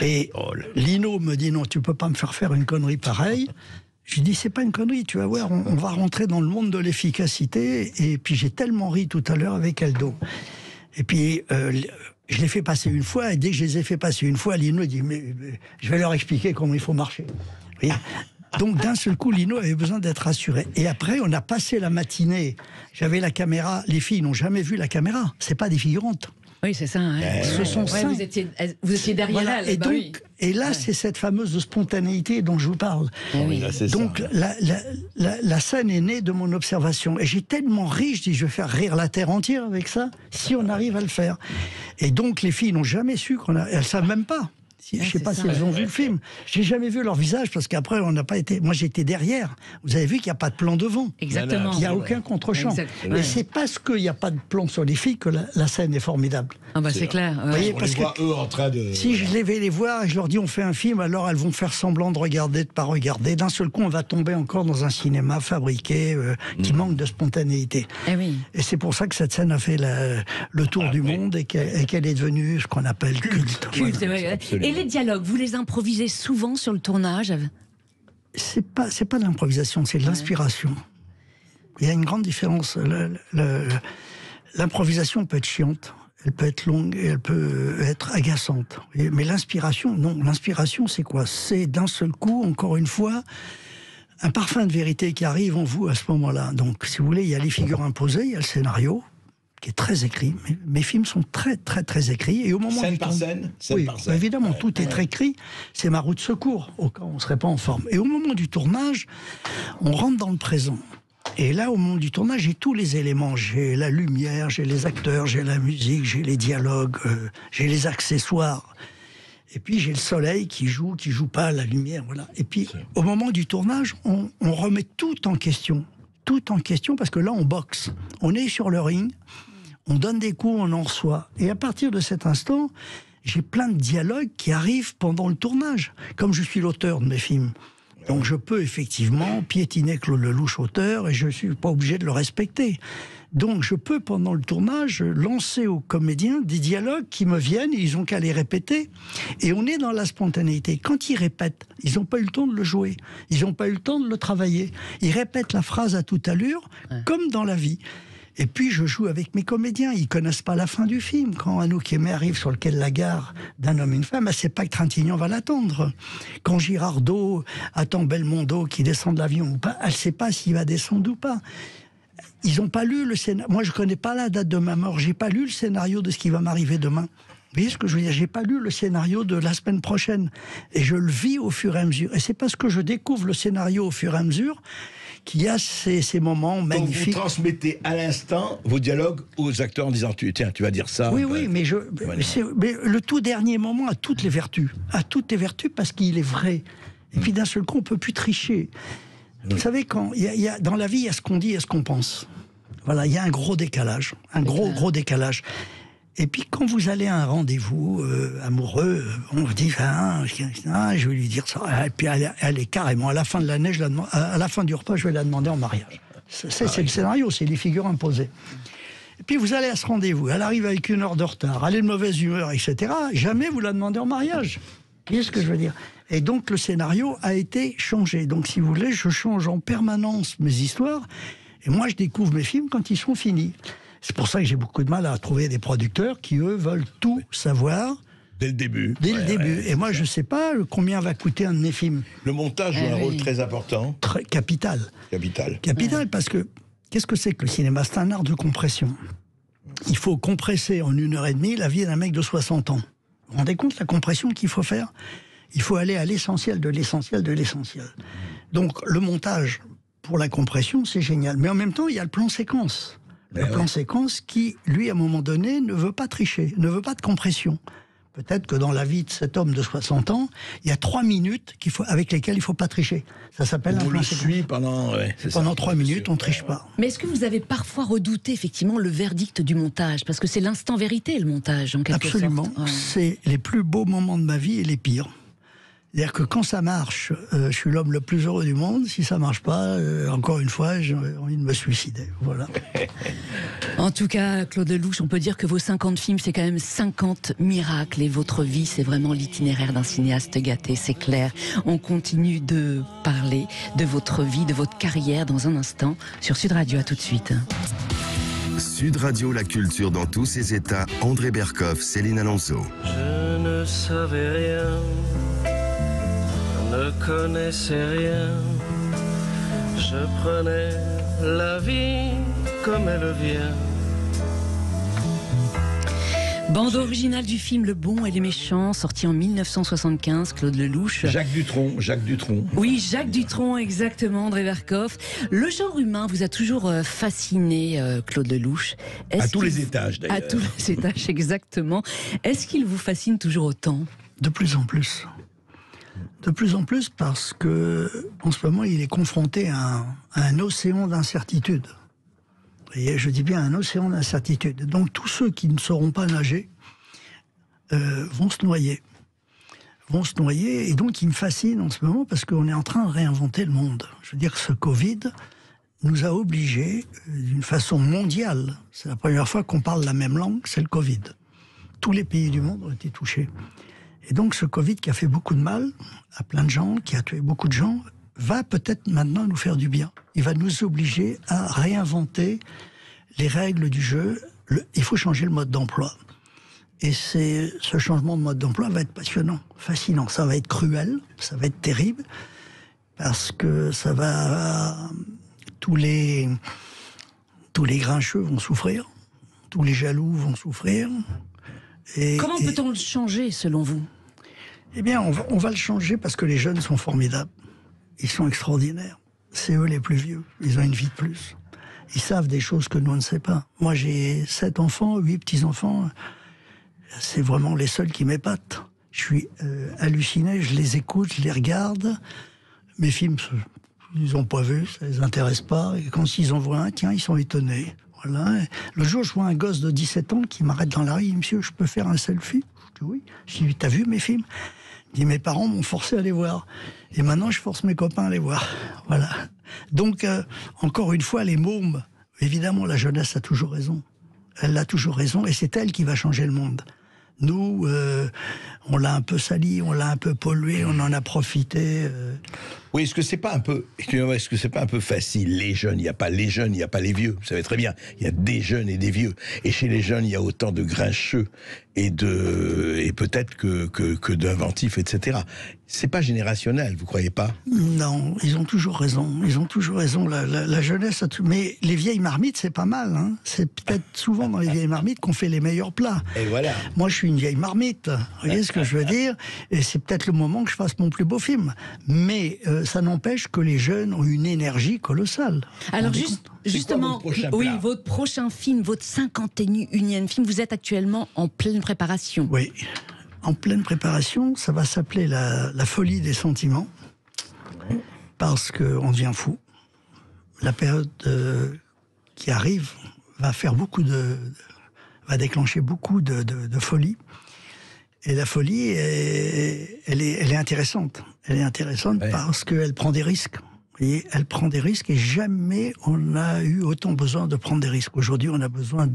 Et Lino me dit, non, tu peux pas me faire une connerie pareille. Je lui dis, c'est pas une connerie, tu vas voir, on va rentrer dans le monde de l'efficacité. Et puis j'ai tellement ri tout à l'heure avec Aldo. Et puis je l'ai fait passer une fois, et dès que je les ai fait passer une fois, Lino dit, mais je vais leur expliquer comment il faut marcher. Vous voyez ? Donc d'un seul coup, Lino avait besoin d'être rassuré. Et après, on a passé la matinée, j'avais la caméra, les filles n'ont jamais vu la caméra, c'est pas des figurantes. Oui, c'est ça. Ce sont ça. Vous étiez derrière elle. Et là, c'est cette fameuse spontanéité dont je vous parle. Donc, la scène est née de mon observation. Et j'ai tellement ri, je dis, je vais faire rire la terre entière avec ça, si on arrive à le faire. Et donc, les filles n'ont jamais su elles savent même pas. Je ne sais pas si elles ont vu le film. J'ai jamais vu leur visage parce qu'après on n'a pas été. Moi j'étais derrière. Vous avez vu qu'il n'y a pas de plan devant. Exactement. Il n'y a aucun contre-champ. Et c'est parce qu'il n'y a pas de plan sur les filles que la scène est formidable. Ah bah c'est clair. Vous voyez, On parce les voit eux en train de. si je les vais les voir et je leur dis on fait un film, alors elles vont faire semblant de regarder, de pas regarder. D'un seul coup, on va tomber encore dans un cinéma fabriqué qui manque de spontanéité. Eh oui. Et c'est pour ça que cette scène a fait le tour du monde et qu'elle est devenue ce qu'on appelle culte. Culte, Voilà. ouais. Et les dialogues, vous les improvisez souvent sur le tournage? C'est pas de l'improvisation, c'est de l'inspiration. Il y a une grande différence. L'improvisation peut être chiante, elle peut être longue et elle peut être agaçante. Mais l'inspiration, non. L'inspiration, c'est quoi? C'est d'un seul coup, encore une fois, un parfum de vérité qui arrive en vous à ce moment-là. Donc, si vous voulez, il y a les figures imposées, il y a le scénario, qui est très écrit. Mes films sont très, très, très écrits. Et au moment Scène du par scène, oui, par scène. évidemment, tout est très écrit. C'est ma roue de secours, au cas où on ne serait pas en forme. Et au moment du tournage, on rentre dans le présent. Et là, au moment du tournage, j'ai tous les éléments. J'ai la lumière, j'ai les acteurs, j'ai la musique, j'ai les dialogues, j'ai les accessoires. Et puis, j'ai le soleil qui joue pas, la lumière, voilà. Et puis, au moment du tournage, on remet tout en question. Tout en question, parce que là, on boxe. On est sur le ring, on donne des coups, on en reçoit. Et à partir de cet instant, j'ai plein de dialogues qui arrivent pendant le tournage. Comme je suis l'auteur de mes films. Donc je peux effectivement piétiner Claude Lelouch, auteur, et je ne suis pas obligé de le respecter. Donc je peux, pendant le tournage, lancer aux comédiens des dialogues qui me viennent, et ils n'ont qu'à les répéter. Et on est dans la spontanéité. Quand ils répètent, ils n'ont pas eu le temps de le jouer. Ils n'ont pas eu le temps de le travailler. Ils répètent la phrase à toute allure, comme dans la vie. Et puis je joue avec mes comédiens, ils connaissent pas la fin du film. Quand Anouk Aimée arrive sur le quai de la gare d'un homme et une femme, elle sait pas que Trintignant va l'attendre. Quand Girardot attend Belmondo qui descend de l'avion ou pas, elle sait pas s'il va descendre ou pas. Ils ont pas lu le scénario. Moi je connais pas la date de ma mort, j'ai pas lu le scénario de ce qui va m'arriver demain. Vous voyez ce que je veux dire? J'ai pas lu le scénario de la semaine prochaine. Et je le vis au fur et à mesure. Et c'est parce que je découvre le scénario au fur et à mesure qu'il y a ces moments magnifiques. Donc vous transmettez à l'instant vos dialogues aux acteurs en disant tiens, tu vas dire ça. Oui, oui, mais le tout dernier moment a toutes les vertus. A toutes les vertus parce qu'il est vrai. Et puis d'un seul coup, on peut plus tricher. Vous savez, quand dans la vie, il y a ce qu'on dit et ce qu'on pense. Voilà, il y a un gros décalage. Un gros décalage. Et puis quand vous allez à un rendez-vous amoureux, on vous dit je vais lui dire ça. Et puis elle est carrément à la fin de l'année, à la fin du repas, je vais la demander en mariage. C'est le scénario, c'est les figures imposées. Et puis vous allez à ce rendez-vous, elle arrive avec 1 heure de retard, elle est de mauvaise humeur, etc. Jamais vous la demandez en mariage. Vous voyez ce que je veux dire? Et donc le scénario a été changé. Donc si vous voulez, je change en permanence mes histoires. Et moi, je découvre mes films quand ils sont finis. C'est pour ça que j'ai beaucoup de mal à trouver des producteurs qui, eux, veulent tout savoir. Dès le début. Dès le début. Et moi, je ne sais pas combien va coûter un de mes films. Le montage joue un rôle très important. Capital. Capital, parce que qu'est-ce que c'est que le cinéma? C'est un art de compression. Il faut compresser en 1h30 la vie d'un mec de 60 ans. Vous vous rendez compte la compression qu'il faut faire? Il faut aller à l'essentiel de l'essentiel de l'essentiel. Donc, le montage, pour la compression, c'est génial. Mais en même temps, il y a le plan séquence. Le plan séquence qui, lui, à un moment donné, ne veut pas tricher, ne veut pas de compression. Peut-être que dans la vie de cet homme de 60 ans, il y a 3 minutes avec lesquelles il ne faut pas tricher. Ça s'appelle un plan séquence. Pendant 3 minutes, on ne triche pas. Mais est-ce que vous avez parfois redouté, effectivement, le verdict du montage? Parce que c'est l'instant vérité, le montage, en quelque sorte. Absolument. C'est les plus beaux moments de ma vie et les pires. C'est-à-dire que quand ça marche, je suis l'homme le plus heureux du monde. Si ça marche pas, encore une fois, j'ai envie de me suicider. Voilà. En tout cas, Claude Lelouch, on peut dire que vos 50 films, c'est quand même 50 miracles. Et votre vie, c'est vraiment l'itinéraire d'un cinéaste gâté, c'est clair. On continue de parler de votre vie, de votre carrière dans un instant sur Sud Radio. À tout de suite. Sud Radio, la culture dans tous ses états. André Berkoff, Céline Alonso. Je ne savais rien, ne connaissais rien, je prenais la vie comme elle vient. Bande originale du film Le Bon et les Méchants, sorti en 1975, Claude Lelouch. Jacques Dutronc. Oui, Jacques Dutronc, exactement, André Berkoff. Le genre humain vous a toujours fasciné, Claude Lelouch. À tous les étages, d'ailleurs. À tous les étages, exactement. Est-ce qu'il vous fascine toujours autant ? De plus en plus. De plus en plus parce que, en ce moment, il est confronté à un océan d'incertitude. Et je dis bien un océan d'incertitude. Donc tous ceux qui ne sauront pas nager vont se noyer. Et donc il me fascine en ce moment parce qu'on est en train de réinventer le monde. Je veux dire que ce Covid nous a obligés d'une façon mondiale. C'est la première fois qu'on parle la même langue, c'est le Covid. Tous les pays du monde ont été touchés. Et donc ce Covid qui a fait beaucoup de mal à plein de gens, qui a tué beaucoup de gens, va peut-être maintenant nous faire du bien. Il va nous obliger à réinventer les règles du jeu. Il faut changer le mode d'emploi. Et ce changement de mode d'emploi va être passionnant, fascinant. Ça va être cruel, ça va être terrible, parce que ça va... Tous les grincheux vont souffrir, tous les jaloux vont souffrir. Comment peut-on le changer, selon vous ? Eh bien, on va le changer parce que les jeunes sont formidables. Ils sont extraordinaires. C'est eux les plus vieux. Ils ont une vie de plus. Ils savent des choses que nous on ne sait pas. Moi, j'ai 7 enfants, 8 petits-enfants. C'est vraiment les seuls qui m'épatent. Je suis halluciné, je les écoute, je les regarde. Mes films, ils n'ont pas vu, ça les intéresse pas. Et quand ils en voient un, tiens, ils sont étonnés. Voilà. Le jour, je vois un gosse de 17 ans qui m'arrête dans la rue. Il dit, monsieur, je peux faire un selfie ? Je dis oui. Je dis, t'as vu mes films ? Il dit, mes parents m'ont forcé à les voir. Et maintenant, je force mes copains à les voir. Voilà. Donc, encore une fois, les mômes, évidemment, la jeunesse a toujours raison. Elle a toujours raison, et c'est elle qui va changer le monde. Nous, on l'a un peu sali, on l'a un peu pollué, on en a profité. Oui, est-ce que c'est pas un peu, est-ce que c'est pas un peu facile ? Les jeunes, il n'y a pas les jeunes, il n'y a pas les vieux. Vous savez très bien, il y a des jeunes et des vieux. Et chez les jeunes, il y a autant de grincheux et peut-être que d'inventifs, etc. C'est pas générationnel, vous croyez pas ? Non, ils ont toujours raison. Ils ont toujours raison. La jeunesse a tout. Mais les vieilles marmites, c'est pas mal. Hein. C'est peut-être souvent dans les vieilles marmites qu'on fait les meilleurs plats. Et voilà. Moi, je suis une vieille marmite. Vous voyez ce que je veux dire ? Et c'est peut-être le moment que je fasse mon plus beau film. Mais ça n'empêche que les jeunes ont une énergie colossale. Alors justement, votre prochain film, votre 51e film, vous êtes actuellement en pleine préparation. Oui, en pleine préparation. Ça va s'appeler la folie des sentiments, parce qu'on devient fou. La période qui arrive va faire va déclencher beaucoup de folie. Et la folie, elle est intéressante. Elle est intéressante parce qu'elle prend des risques. Vous voyez, elle prend des risques et jamais on a eu autant besoin de prendre des risques. Aujourd'hui, on a besoin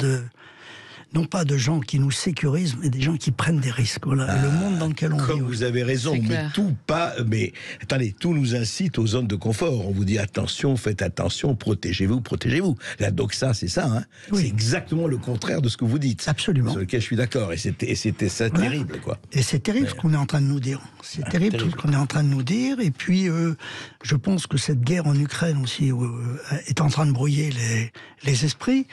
non pas de gens qui nous sécurisent, mais des gens qui prennent des risques. Voilà, le monde dans lequel on vit. Comme vous avez raison, mais attendez, tout nous incite aux zones de confort. On vous dit attention, faites attention, protégez-vous. La doxa, c'est ça, hein. Oui. C'est exactement le contraire de ce que vous dites. Absolument. Sur lequel je suis d'accord. Et c'était ça terrible, quoi. Et c'est terrible ce qu'on est en train de nous dire. C'est terrible tout ce qu'on est en train de nous dire. Et puis, je pense que cette guerre en Ukraine aussi est en train de brouiller les esprits.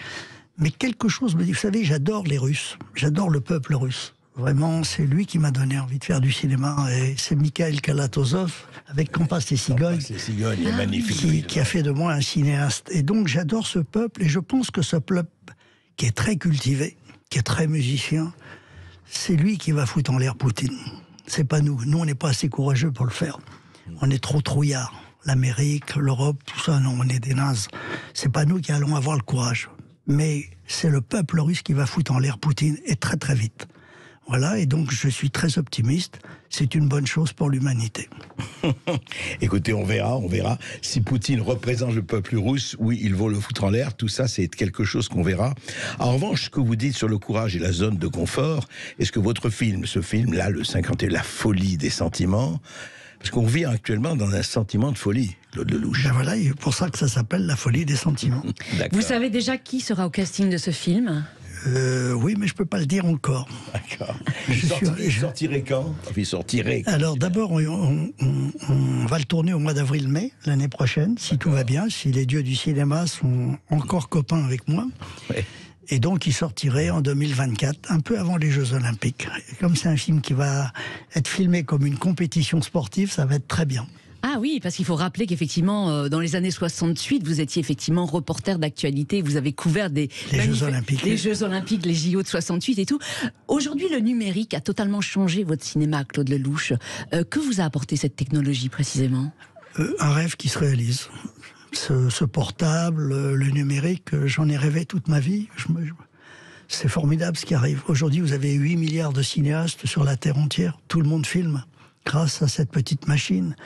Mais quelque chose me dit, vous savez, j'adore les Russes, j'adore le peuple russe. Vraiment, c'est lui qui m'a donné envie de faire du cinéma. Et c'est Mikhail Kalatozov, avec Campas les Cigognes, qui a fait de moi un cinéaste. Et donc, j'adore ce peuple, et je pense que ce peuple, qui est très cultivé, qui est très musicien, c'est lui qui va foutre en l'air Poutine. C'est pas nous. Nous, on n'est pas assez courageux pour le faire. On est trop trouillards. L'Amérique, l'Europe, tout ça, non, on est des nazes. C'est pas nous qui allons avoir le courage. Mais c'est le peuple russe qui va foutre en l'air Poutine, et très très vite. Voilà, et donc je suis très optimiste. C'est une bonne chose pour l'humanité. Écoutez, on verra. Si Poutine représente le peuple russe, oui, ils vont le foutre en l'air. Tout ça, c'est quelque chose qu'on verra. En revanche, ce que vous dites sur le courage et la zone de confort, est-ce que votre film, ce film-là, le 50 et la folie des sentiments, parce qu'on vit actuellement dans un sentiment de folie, Claude Lelouch. Ben voilà, c'est pour ça que ça s'appelle la folie des sentiments. Vous savez déjà qui sera au casting de ce film ? Oui, mais je ne peux pas le dire encore. D'accord. Il sortirait quand ? Il sortirait. Alors d'abord, on va le tourner au mois d'avril-mai, l'année prochaine, si tout va bien, si les dieux du cinéma sont encore copains avec moi. Ouais. Et donc, il sortirait en 2024, un peu avant les Jeux Olympiques. Et comme c'est un film qui va être filmé comme une compétition sportive, ça va être très bien. Ah oui, parce qu'il faut rappeler qu'effectivement, dans les années 68, vous étiez effectivement reporter d'actualité. Vous avez couvert les Jeux Olympiques, les JO de 68 et tout. Aujourd'hui, le numérique a totalement changé votre cinéma, Claude Lelouch. Que vous a apporté cette technologie précisément ? Un rêve qui se réalise. Ce portable, le numérique, j'en ai rêvé toute ma vie. C'est formidable ce qui arrive. Aujourd'hui, vous avez 8 milliards de cinéastes sur la Terre entière. Tout le monde filme grâce à cette petite machine.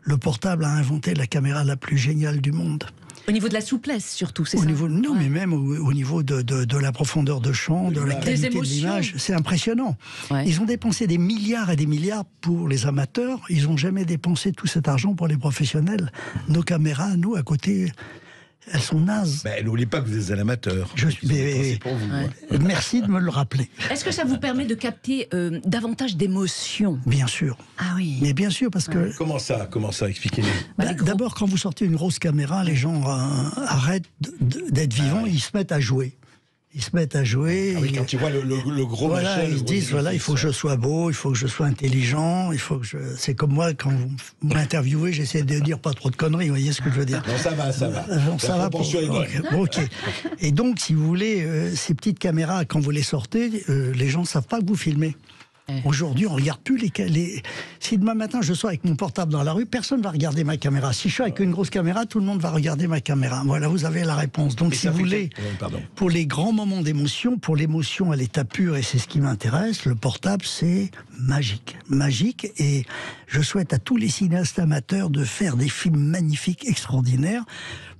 Le portable a inventé la caméra la plus géniale du monde. Au niveau de la souplesse, surtout, c'est ça ? Non, mais même au niveau de la profondeur de champ, de la qualité de l'image, c'est impressionnant. Ouais. Ils ont dépensé des milliards et des milliards pour les amateurs. Ils n'ont jamais dépensé tout cet argent pour les professionnels. Nos caméras, nous, à côté... Elles sont nazes. N'oubliez pas que vous êtes un amateur. C'est pour vous. Ouais. Merci de me le rappeler. Est-ce que ça vous permet de capter davantage d'émotions ? Bien sûr. Ah oui. Mais bien sûr, parce que... Comment ça ? Expliquez-nous. D'abord, quand vous sortez une grosse caméra, les gens arrêtent d'être vivants, ils se mettent à jouer. Quand ils voient le gros machin... Ils se disent, il faut que je sois beau, il faut que je sois intelligent, C'est comme moi, quand vous m'interviewez, j'essaie de dire pas trop de conneries, vous voyez ce que je veux dire ? Non, ça va. Ça va. Ok. Et donc, si vous voulez, ces petites caméras, quand vous les sortez, les gens ne savent pas que vous filmez. Aujourd'hui, on regarde plus Si demain matin je sors avec mon portable dans la rue, personne va regarder ma caméra. Si je suis avec une grosse caméra, tout le monde va regarder ma caméra. Voilà, vous avez la réponse. Donc, si vous voulez, pour les grands moments d'émotion, pour l'émotion à l'état pur, et c'est ce qui m'intéresse, le portable, c'est magique. Magique, et je souhaite à tous les cinéastes amateurs de faire des films magnifiques, extraordinaires,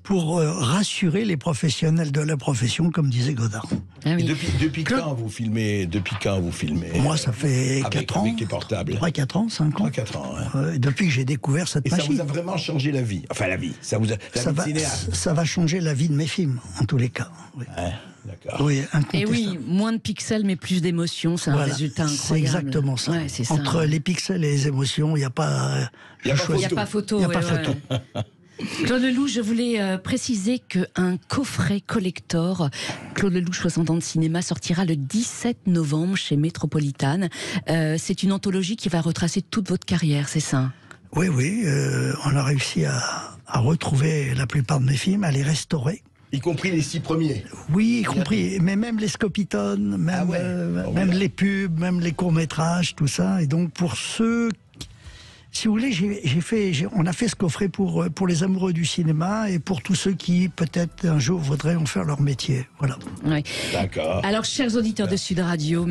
pour rassurer les professionnels de la profession, comme disait Godard. Ah oui. Et depuis quand vous filmez Moi, ça fait 4 ans. Avec les portables. 3-4 ans, 5 ans. 3-4 ans, ouais. Depuis que j'ai découvert cette machine. Et ça vous a vraiment changé la vie ? Enfin, la vie. Ça va changer la vie de mes films, en tous les cas. Oui. Ouais. D'accord. Oui, et oui, moins de pixels mais plus d'émotions, c'est un résultat incroyable. C'est exactement ça. Ouais, c'est Entre ça. Les pixels et les émotions, il n'y a pas... Il n'y a pas photo. Claude Lelouch, je voulais préciser qu'un coffret collector, Claude Lelouch 60 ans de cinéma, sortira le 17 novembre chez Métropolitane. C'est une anthologie qui va retracer toute votre carrière, c'est ça ? Oui, on a réussi à retrouver la plupart de mes films, à les restaurer. Y compris les 6 premiers. Oui, y compris, mais même les scopitones, même les pubs, même les courts-métrages, tout ça. Et donc, pour ceux... Si vous voulez, on a fait ce coffret pour les amoureux du cinéma et pour tous ceux qui, peut-être, un jour, voudraient en faire leur métier. Voilà. Oui. D'accord. Alors, chers auditeurs de Sud Radio,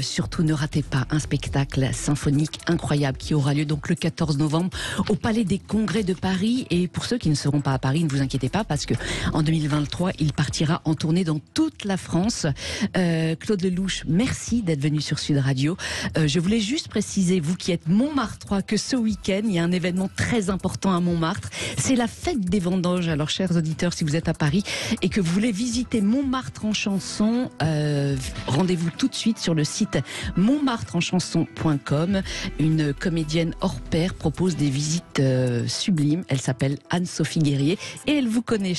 surtout ne ratez pas un spectacle symphonique incroyable qui aura lieu donc le 14 novembre au Palais des Congrès de Paris. Et pour ceux qui ne seront pas à Paris, ne vous inquiétez pas, parce que en 2023, il partira en tournée dans toute la France. Claude Lelouch, merci d'être venu sur Sud Radio. Je voulais juste préciser, vous qui êtes Montmartrois, que ce week-end, il y a un événement très important à Montmartre. C'est la fête des vendanges. Alors, chers auditeurs, si vous êtes à Paris et que vous voulez visiter Montmartre en chanson, rendez-vous tout de suite sur le site montmartreenchanson.com. Une comédienne hors pair propose des visites sublimes. Elle s'appelle Anne-Sophie Guerrier et elle vous connaît,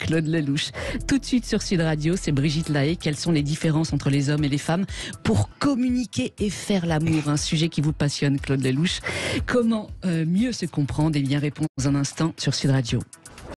Claude Lelouch. Tout de suite sur Sud Radio, c'est Brigitte Lahaie. Quelles sont les différences entre les hommes et les femmes pour communiquer et faire l'amour? Un sujet qui vous passionne, Claude Lelouch. Comment mieux se comprendre? Eh bien, réponse dans un instant sur Sud Radio.